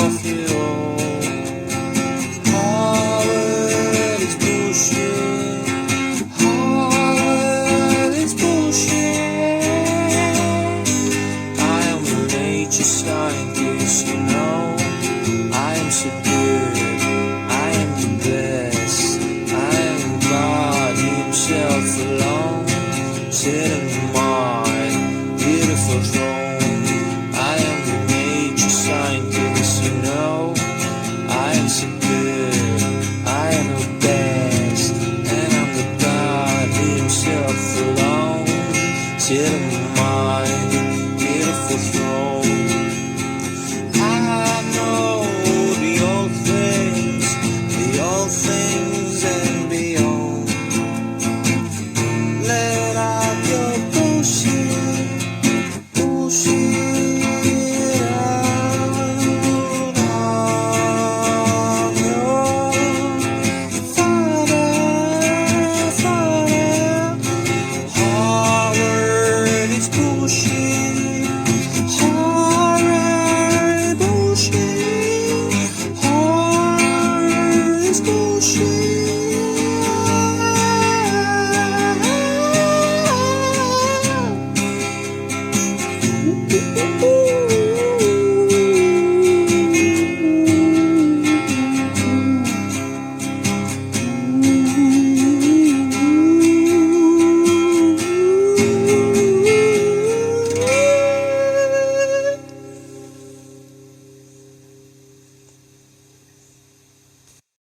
fulfill. Hollywood is bullshit. Hollywood is bullshit. I am a nature scientist, you know. I am so good. I am the best. I am God Himself alone, sitting in my beautiful throne. I am the nature scientist, you know. I am so good. I am the best, and I'm the God Himself alone, sitting in my beautiful throne. I know the old things and beyond. Let out your bullshit, bullshit out on your fire. Hard, it's bullshit.